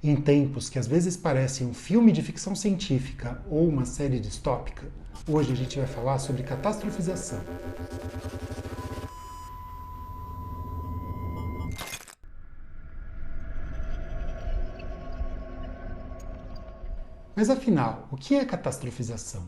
Em tempos que às vezes parecem um filme de ficção científica ou uma série distópica, hoje a gente vai falar sobre catastrofização. Mas afinal, o que é catastrofização?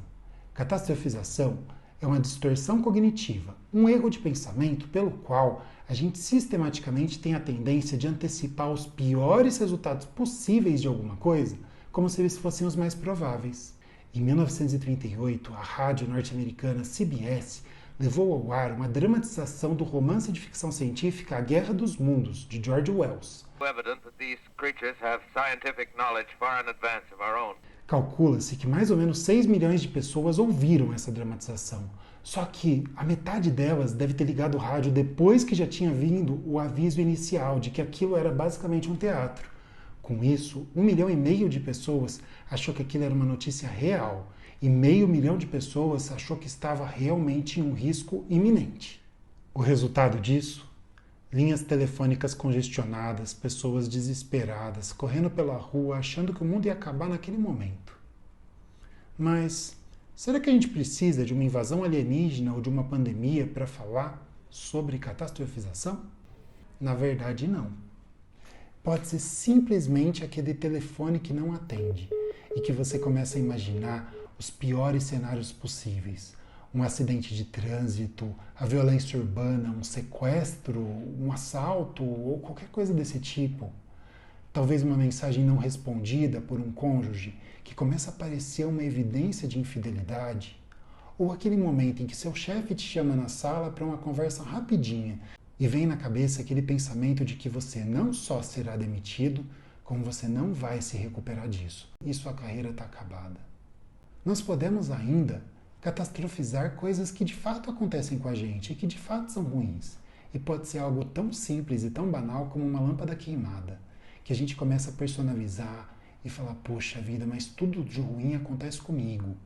Catastrofização é uma distorção cognitiva, um erro de pensamento pelo qual a gente sistematicamente tem a tendência de antecipar os piores resultados possíveis de alguma coisa, como se eles fossem os mais prováveis. Em 1938, a rádio norte-americana CBS levou ao ar uma dramatização do romance de ficção científica A Guerra dos Mundos, de George Wells. Calcula-se que mais ou menos 6 milhões de pessoas ouviram essa dramatização. Só que a metade delas deve ter ligado o rádio depois que já tinha vindo o aviso inicial de que aquilo era basicamente um teatro. Com isso, 1,5 milhão de pessoas achou que aquilo era uma notícia real e 500 mil de pessoas achou que estava realmente em um risco iminente. O resultado disso? Linhas telefônicas congestionadas, pessoas desesperadas, correndo pela rua, achando que o mundo ia acabar naquele momento. Mas será que a gente precisa de uma invasão alienígena ou de uma pandemia para falar sobre catastrofização? Na verdade, não. Pode ser simplesmente aquele telefone que não atende e que você começa a imaginar os piores cenários possíveis. Um acidente de trânsito, a violência urbana, um sequestro, um assalto ou qualquer coisa desse tipo. Talvez uma mensagem não respondida por um cônjuge que começa a parecer uma evidência de infidelidade. Ou aquele momento em que seu chefe te chama na sala para uma conversa rapidinha e vem na cabeça aquele pensamento de que você não só será demitido, como você não vai se recuperar disso e sua carreira está acabada. Nós podemos ainda catastrofizar coisas que de fato acontecem com a gente e que de fato são ruins. E pode ser algo tão simples e tão banal como uma lâmpada queimada, que a gente começa a personalizar e falar, poxa vida, mas tudo de ruim acontece comigo,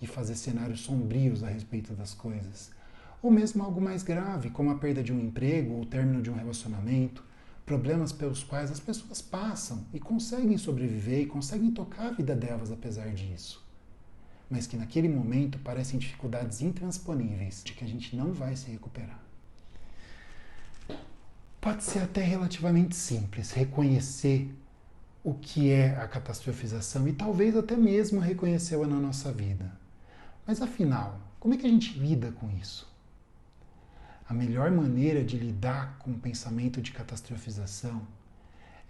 e fazer cenários sombrios a respeito das coisas. Ou mesmo algo mais grave, como a perda de um emprego ou o término de um relacionamento, problemas pelos quais as pessoas passam e conseguem sobreviver e conseguem tocar a vida delas apesar disso, mas que naquele momento parecem dificuldades intransponíveis, de que a gente não vai se recuperar. Pode ser até relativamente simples reconhecer o que é a catastrofização e talvez até mesmo reconhecê-la na nossa vida. Mas afinal, como é que a gente lida com isso? A melhor maneira de lidar com o pensamento de catastrofização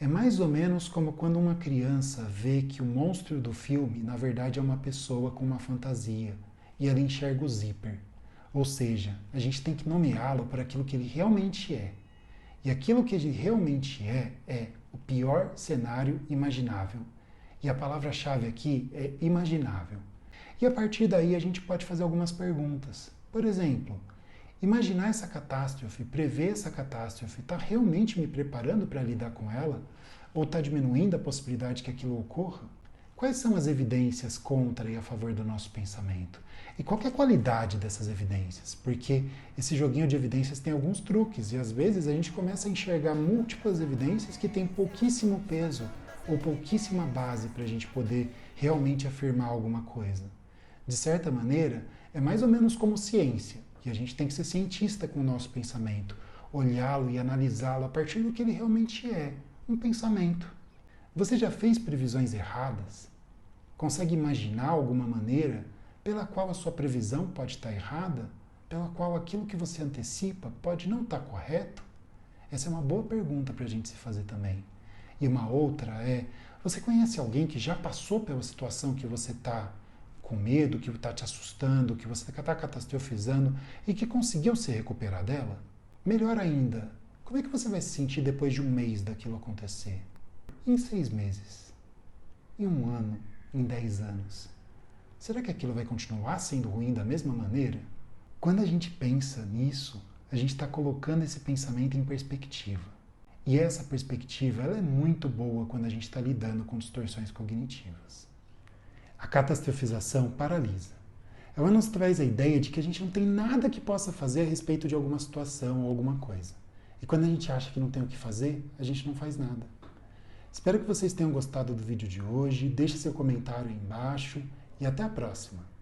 é mais ou menos como quando uma criança vê que o monstro do filme, na verdade, é uma pessoa com uma fantasia e ela enxerga o zíper. Ou seja, a gente tem que nomeá-lo por aquilo que ele realmente é. E aquilo que ele realmente é o pior cenário imaginável. E a palavra-chave aqui é imaginável. E a partir daí a gente pode fazer algumas perguntas. Por exemplo, imaginar essa catástrofe, prever essa catástrofe, está realmente me preparando para lidar com ela? Ou está diminuindo a possibilidade que aquilo ocorra? Quais são as evidências contra e a favor do nosso pensamento? E qual é a qualidade dessas evidências? Porque esse joguinho de evidências tem alguns truques e às vezes a gente começa a enxergar múltiplas evidências que têm pouquíssimo peso ou pouquíssima base para a gente poder realmente afirmar alguma coisa. De certa maneira, é mais ou menos como ciência. E a gente tem que ser cientista com o nosso pensamento, olhá-lo e analisá-lo a partir do que ele realmente é, um pensamento. Você já fez previsões erradas? Consegue imaginar alguma maneira pela qual a sua previsão pode estar errada? Pela qual aquilo que você antecipa pode não estar correto? Essa é uma boa pergunta para a gente se fazer também. E uma outra é, você conhece alguém que já passou pela situação que você está com medo, que está te assustando, que você está catastrofizando e que conseguiu se recuperar dela? Melhor ainda, como é que você vai se sentir depois de um mês daquilo acontecer? Em 6 meses? Em 1 ano? Em 10 anos? Será que aquilo vai continuar sendo ruim da mesma maneira? Quando a gente pensa nisso, a gente está colocando esse pensamento em perspectiva. E essa perspectiva ela é muito boa quando a gente está lidando com distorções cognitivas. A catastrofização paralisa. Ela nos traz a ideia de que a gente não tem nada que possa fazer a respeito de alguma situação ou alguma coisa. E quando a gente acha que não tem o que fazer, a gente não faz nada. Espero que vocês tenham gostado do vídeo de hoje. Deixe seu comentário aí embaixo e até a próxima.